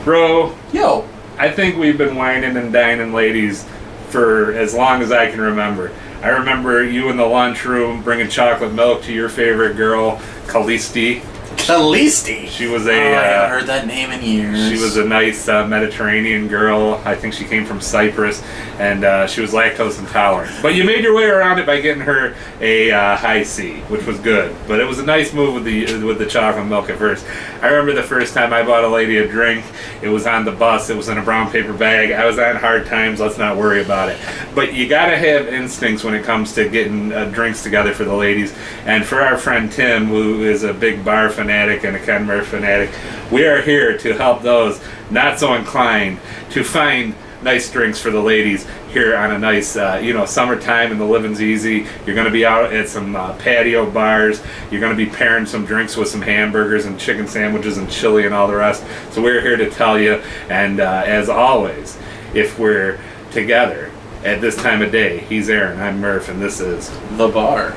Bro, Yo. I think we've been whining and dining ladies for as long as I can remember. I remember you in the lunchroom bringing chocolate milk to your favorite girl, Callisti. Callisti. She was I haven't heard that name in years. She was a nice Mediterranean girl. I think she came from Cyprus, and she was lactose intolerant. But you made your way around it by getting her a high C, which was good. But it was a nice move with the chocolate milk at first. I remember the first time I bought a lady a drink. It was on the bus. It was in a brown paper bag. I was on hard times. Let's not worry about it. But you gotta have instincts when it comes to getting drinks together for the ladies. And for our friend Tim, who is a big bar fanatic and a Kenmare fanatic, we are here to help those not so inclined to find nice drinks for the ladies here on a nice, summertime, and the living's easy. You're going to be out at some patio bars. You're going to be pairing some drinks with some hamburgers and chicken sandwiches and chili and all the rest. So we're here to tell you, and as always, if we're together at this time of day, he's Aaron, I'm Murph, and this is The Bar.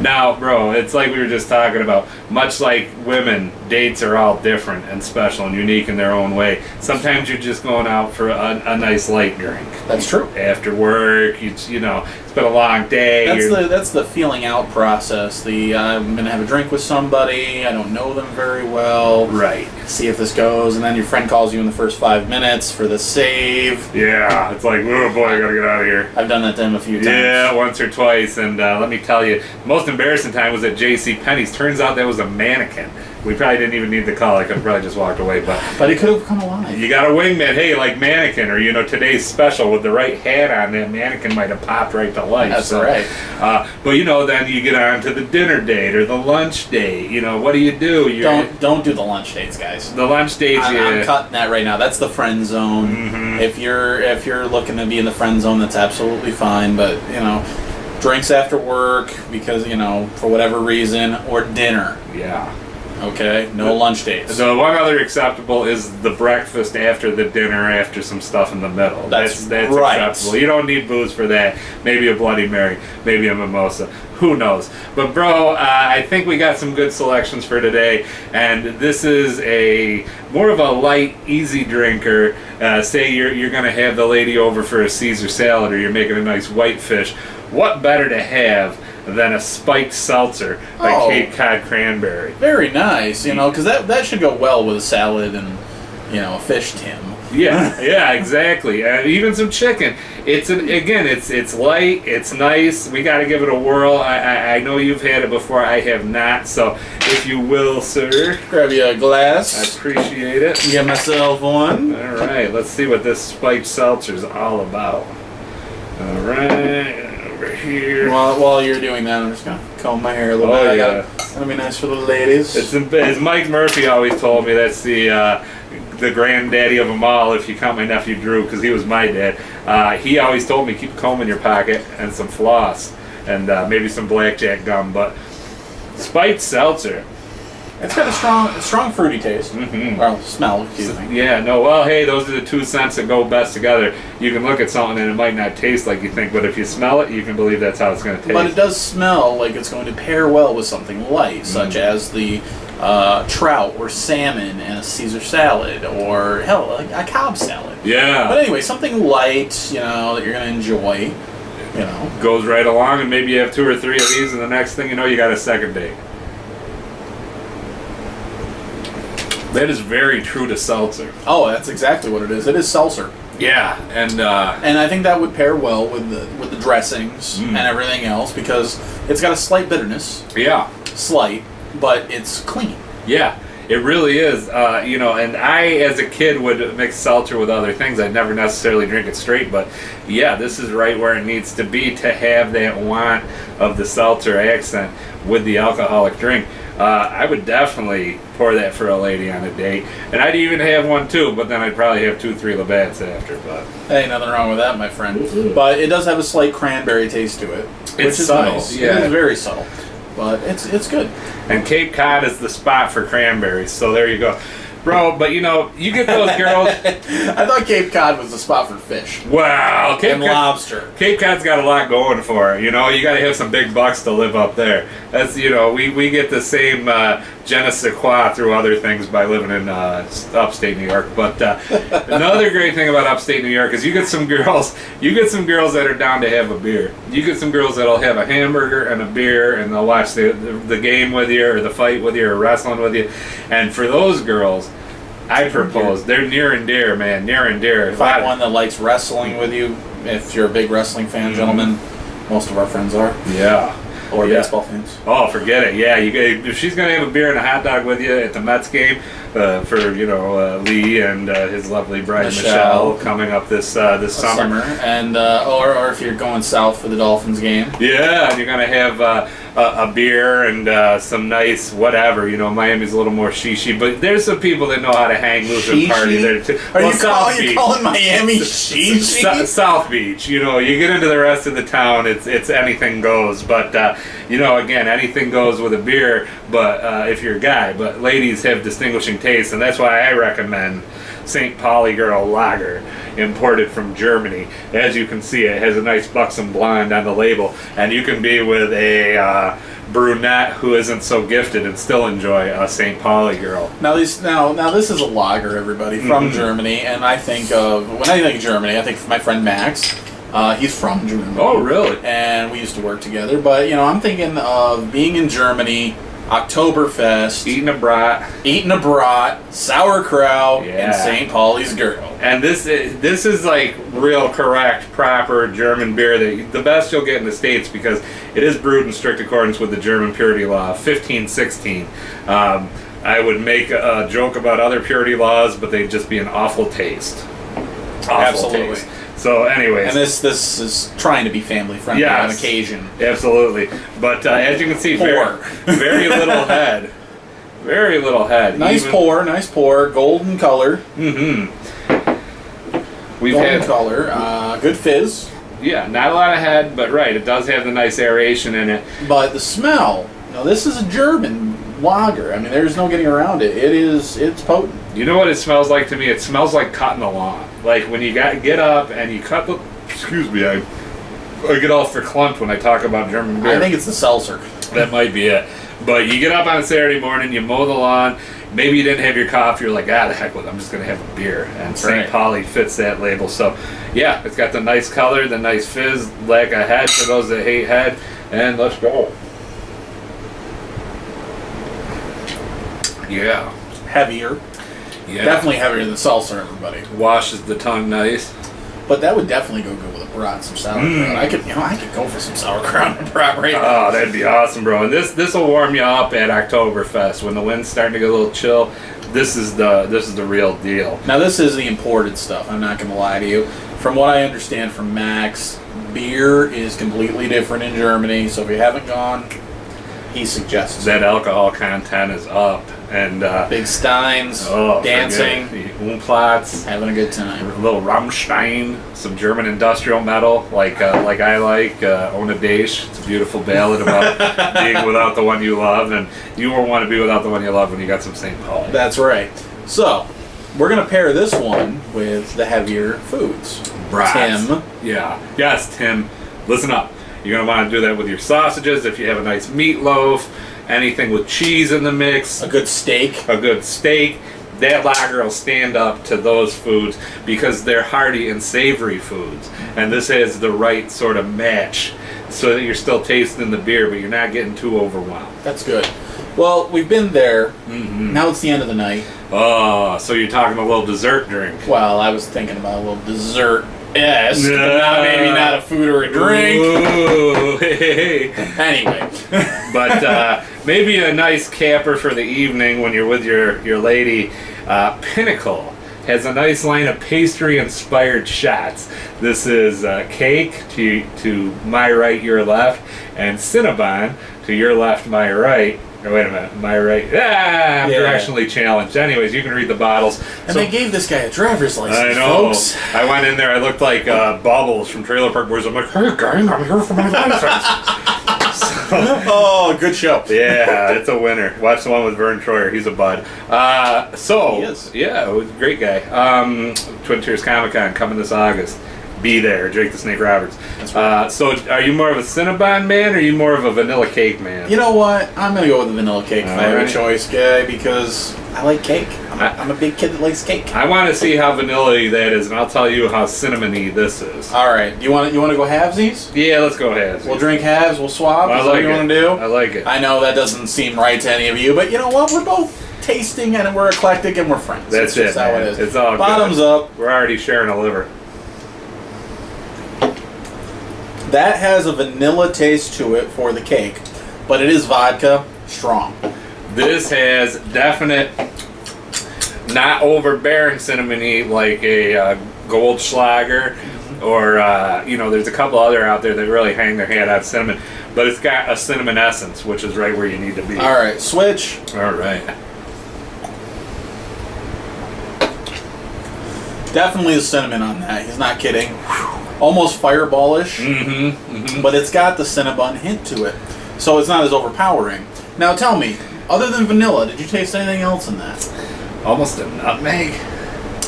Now, bro, it's like we were just talking about. Much like women, dates are all different and special and unique in their own way. Sometimes you're just going out for a nice light drink. That's true. After work, it's been a long day. That's the feeling out process. I'm gonna have a drink with somebody. I don't know them very well. Right. See if this goes, and then your friend calls you in the first 5 minutes for the save. Yeah, it's like, oh boy, I gotta get out of here. I've done that to him a few times. Yeah, once or twice, and let me tell you, the most embarrassing time was at J.C. Penney's. Turns out that was a mannequin. We probably didn't even need the call. I could have probably just walked away, but he could have come alive. You got a wingman, hey, like mannequin, or today's special with the right hat on, that mannequin might have popped right to life. That's right. But then you get on to the dinner date or the lunch date. What do you do? Don't do the lunch dates, guys. The lunch dates. I'm cutting that right now. That's the friend zone. Mm-hmm. If you're looking to be in the friend zone, that's absolutely fine. But drinks after work because for whatever reason, or dinner. Yeah. Okay, no lunch dates. The one other acceptable is the breakfast after the dinner, after some stuff in the middle. That's right. Acceptable. You don't need booze for that. Maybe a Bloody Mary, maybe a mimosa. Who knows? But bro, I think we got some good selections for today, and this is more of a light, easy drinker. Say you're going to have the lady over for a Caesar salad, or you're making a nice whitefish. What better to have than a spiked seltzer by Cape Cod Cranberry? Very nice, because that should go well with a salad and a fish Tim. Yeah, exactly. Even some chicken. It's light. It's nice. We got to give it a whirl. I know you've had it before. I have not. So if you will, sir, grab you a glass. I appreciate it. Get myself one. All right. Let's see what this spiked seltzer is all about. All right. Here. While you're doing that, I'm just gonna comb my hair a little bit. Yeah. It's gonna be nice for the ladies. As Mike Murphy always told me, that's the granddaddy of them all. If you count my nephew Drew, because he was my dad, he always told me keep a comb in your pocket and some floss and maybe some blackjack gum. But spiked seltzer. It's got a strong fruity taste. Mm-hmm. Well, smell, excuse me. Yeah, no, well, hey, those are the two scents that go best together. You can look at something and it might not taste like you think, but if you smell it, you can believe that's how it's going to taste. But it does smell like it's going to pair well with something light, such as the trout or salmon and a Caesar salad, or hell, like a Cobb salad. Yeah. But anyway, something light, that you're going to enjoy, Goes right along, and maybe you have 2 or 3 of these, and the next thing you know, you got a second date. That is very true to seltzer. Oh, that's exactly what it is. It is seltzer. Yeah, and I think that would pair well with the dressings and everything else, because it's got a slight bitterness. Yeah. Slight, but it's clean. Yeah, it really is. And I, as a kid, would mix seltzer with other things. I'd never necessarily drink it straight, but yeah, this is right where it needs to be to have that want of the seltzer accent with the alcoholic drink. I would definitely pour that for a lady on a date, and I'd even have one too, but then I'd probably have 2-3 Labatt's after. But hey, nothing wrong with that, my friend. But it does have a slight cranberry taste to it, which is subtle. nice. Yeah. It is very subtle. but it's good. And Cape Cod is the spot for cranberries. So there you go. Bro, but you get those girls. I thought Cape Cod was the spot for fish. Wow, Lobster. Cape Cod's got a lot going for it. You got to have some big bucks to live up there. That's we get the same je ne sais quoi through other things by living in upstate New York. But another great thing about upstate New York is you get some girls that are down to have a beer. You get some girls that'll have a hamburger and a beer, and they'll watch the game with you, or the fight with you, or wrestling with you. And for those girls, I propose. They're near and dear, man. Near and dear. Find one that likes wrestling with you. If you're a big wrestling fan, gentlemen, most of our friends are. Yeah. Or baseball fans. Oh, forget it. Yeah, if she's gonna have a beer and a hot dog with you at the Mets game, for Lee and his lovely bride Michelle coming up this summer. And or if you're going south for the Dolphins game. Yeah, and you're gonna have a beer and some nice whatever. Miami's a little more shishi, but there's some people that know how to hang loose and party there too. Are you calling Miami shishi? South Beach. You get into the rest of the town, it's anything goes. But again, anything goes with a beer. But if you're a guy, but ladies have distinguishing taste, and that's why I recommend St. Pauli Girl Lager, imported from Germany. As you can see, it has a nice buxom blonde on the label, and you can be with a brunette who isn't so gifted and still enjoy a St. Pauli Girl. Now this is a lager, everybody, from Germany, and when I think Germany, I think of my friend Max. He's from Germany. Oh, really? And we used to work together. But I'm thinking of being in Germany, Oktoberfest, eating a brat, sauerkraut, and St. Pauli's Girl. And this is like real correct, proper German beer, the best you'll get in the States, because it is brewed in strict accordance with the German purity law, 1516. I would make a joke about other purity laws, but they'd just be an awful taste. Absolutely. Taste. So, anyways, and this is trying to be family friendly on occasion. Absolutely, but as you can see, very little head, very little head. Nice pour, golden color. We've golden color, good fizz. Yeah, not a lot of head, but it does have the nice aeration in it. But the smell. Now this is a German lager. I mean, there's no getting around it. It's potent. You know what it smells like to me? It smells like cutting the lawn. Like when you get up and you cut the. Excuse me, I get all verklempt when I talk about German beer. I think it's the seltzer. That might be it. But you get up on a Saturday morning, you mow the lawn. Maybe you didn't have your coffee. You're like, the heck with it. I'm just gonna have a beer. And St. Pauli fits that label. So, yeah, it's got the nice color, the nice fizz, lack of head for those that hate head. And let's go. Yeah. Heavier. Yeah. Definitely heavier than seltzer, everybody. Washes the tongue nice. But that would definitely go good with a brat, some sauerkraut. I could go for some sauerkraut and a brat right now. Oh, that'd be awesome, bro. And this will warm you up at Oktoberfest when the wind's starting to get a little chill. This is the real deal. Now this is the imported stuff. I'm not going to lie to you. From what I understand from Max, beer is completely different in Germany. So if you haven't gone, he suggests that alcohol content is up. And big steins, dancing, Umplats, having a good time. A little Rammstein, some German industrial metal, like I like Ohne Dich. It's a beautiful ballad about being without the one you love, and you won't want to be without the one you love when you got some St. Pauli. That's right. So we're gonna pair this one with the heavier foods. Brats. Tim. Yeah. Yes, Tim. Listen up. You're gonna want to do that with your sausages. If you have a nice meatloaf. Anything with cheese in the mix. A good steak. That lager will stand up to those foods because they're hearty and savory foods. And this has the right sort of match so that you're still tasting the beer, but you're not getting too overwhelmed. That's good. Well, we've been there. Now it's the end of the night. Oh, so you're talking a little dessert drink. Well, I was thinking about a little dessert. Yes, maybe not a food or a drink. Ooh, hey. Anyway. But maybe a nice capper for the evening when you're with your lady. Pinnacle has a nice line of pastry-inspired shots. This is cake to my right, your left, and Cinnabon to your left, my right. Or wait a minute, my right. I'm directionally challenged. Anyways, you can read the bottles. And they gave this guy a driver's license, I know. folks. I went in there, I looked like Bubbles from Trailer Park Boys. I'm like, hey gang, I'm here for my license. Oh, good show. Yeah, it's a winner. Watch the one with Vern Troyer. He's a bud. He is. Yeah, it was a great guy. Twin Tiers Comic Con coming this August. Be there, Jake the Snake Roberts. That's right. So, are you more of a Cinnabon man, or are you more of a vanilla cake man? You know what? I'm gonna go with the vanilla cake All flavor right. choice guy because I like cake. I'm a big kid that likes cake. I want to see how vanilla-y that is, and I'll tell you how cinnamony this is. All right. You want to go halvesies? Yeah, let's go ahead. We'll drink halves. We'll swap. I Is that what like you it. want to do? I like it. I know that doesn't seem right to any of you, but you know what? We're both tasting and we're eclectic and we're friends. That's It's just it, how man. it is. It's all Bottoms good. up. We're already sharing a liver. That has a vanilla taste to it for the cake, but it is vodka strong. This has definite, not overbearing cinnamony like a Goldschlager, or there's a couple other out there that really hang their head on cinnamon, but it's got a cinnamon essence, which is right where you need to be. All right, switch. All right. Definitely the cinnamon on that. He's not kidding. Almost fireballish, but it's got the Cinnabon hint to it, so it's not as overpowering. Now tell me, other than vanilla, did you taste anything else in that? Almost a nutmeg.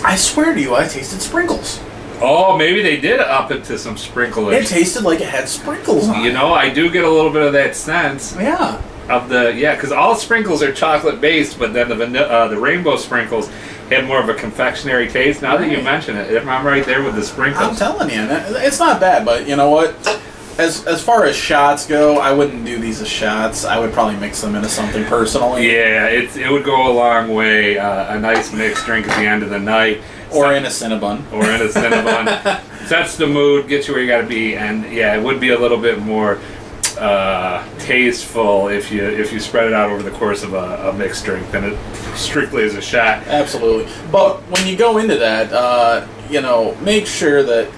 I swear to you, I tasted sprinkles. Oh, maybe they did up it to some sprinklers. It tasted like it had sprinkles on it. I do get a little bit of that sense Yeah. of because all sprinkles are chocolate based, but then the rainbow sprinkles had more of a confectionery taste. Now that you Right. mention it, I'm right there with the sprinkles. I'm telling you, it's not bad, but you know what? As far as shots go, I wouldn't do these as shots. I would probably mix them into something personally. Yeah, it would go a long way. A nice mixed drink at the end of the night. Or in a Cinnabon. Or in a Cinnabon. Sets the mood, gets you where you got to be, and yeah, it would be a little bit more tasteful if you spread it out over the course of a mixed drink than it strictly as a shot. Absolutely. But when you go into that, make sure that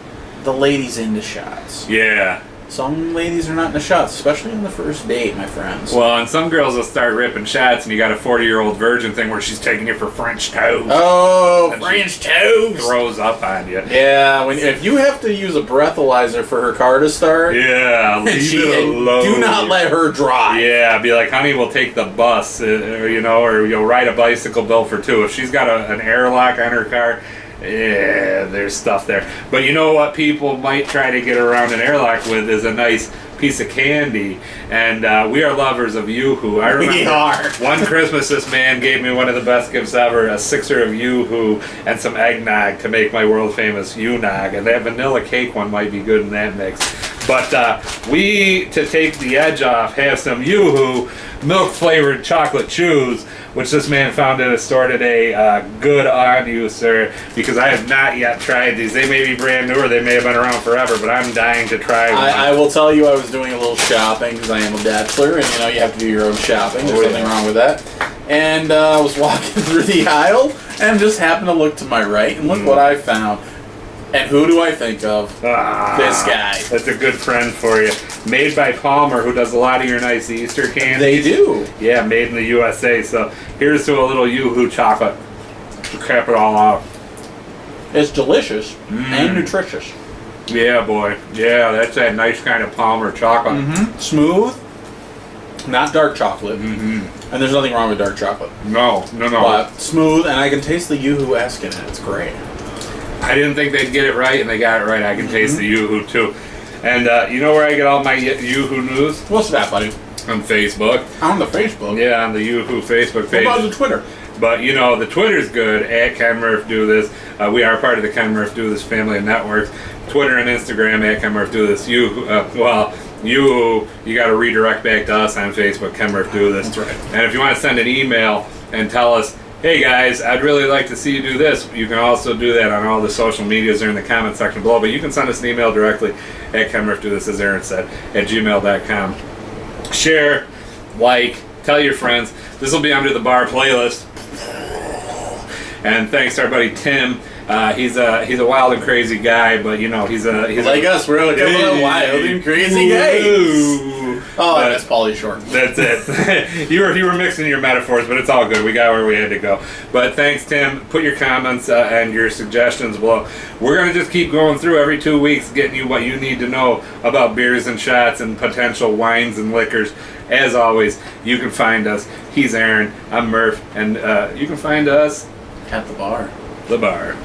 the lady's into shots. Yeah. Some ladies are not into shots, especially on the first date, my friends. Well, and some girls will start ripping shots, and you got a 40-year-old virgin thing where she's taking you for French toast. Oh, And French toast! Throws up on you. Yeah, if you have to use a breathalyzer for her car to start, Yeah, leave it alone. do not let her drive. Yeah, be like, honey, we'll take the bus, or you'll ride a bicycle bill for two. If she's got an airlock on her car, yeah, there's stuff there. But you know what people might try to get around an airlock with is a nice piece of candy. And we are lovers of Yoo-Hoo. I remember We are. one Christmas this man gave me one of the best gifts ever, a sixer of Yoo-Hoo and some eggnog to make my world famous Yoo-Nog. And that vanilla cake one might be good in that mix. But we, to take the edge off, have some Yoo-Hoo milk-flavored chocolate chews, which this man found at a store today. Good on you, sir, because I have not yet tried these. They may be brand new or they may have been around forever, but I'm dying to try one. I will tell you, I was doing a little shopping because I am a bachelor, and you have to do your own shopping. There's nothing wrong with that. And I was walking through the aisle and just happened to look to my right, and look what I found. And who do I think of? This guy. That's a good friend for you. Made by Palmer, who does a lot of your nice Easter candy. They do. Yeah, made in the USA. So here's to a little Yoo-Hoo chocolate to cap it all off. It's delicious and nutritious. Yeah, boy. Yeah, that's that nice kind of Palmer chocolate. Smooth, not dark chocolate. And there's nothing wrong with dark chocolate. No. But smooth, and I can taste the Yoo-Hoo-esque in it. It's great. I didn't think they'd get it right, and they got it right. I can taste the Yoo-Hoo, too. And you know where I get all my Yoo-Hoo news? What's that, buddy? On Facebook. On the Facebook? Yeah, on the Yoo-Hoo Facebook page. What about the Twitter? But, the Twitter's good, at Ken Murph Do This. We are part of the Ken Murph Do This family of networks. Twitter and Instagram, at Ken Murph Do This. Yoo-Hoo, you got to redirect back to us on Facebook, Ken Murph Do This. That's right. And if you want to send an email and tell us, hey guys, I'd really like to see you do this, you can also do that on all the social medias or in the comment section below. But you can send us an email directly at Ken Murph Do This, as Aaron said, at gmail.com. Share, like, tell your friends. This will be under the bar playlist. And thanks to our buddy Tim He's a wild and crazy guy, but you know he's like us. We're a couple of wild and crazy guys. Oh, that's Pauly Shore. That's it. you were mixing your metaphors, but it's all good. We got where we had to go. But thanks, Tim. Put your comments and your suggestions below. We're gonna just keep going through every 2 weeks, getting you what you need to know about beers and shots and potential wines and liquors. As always, you can find us. He's Aaron. I'm Murph, and you can find us At the bar. The bar.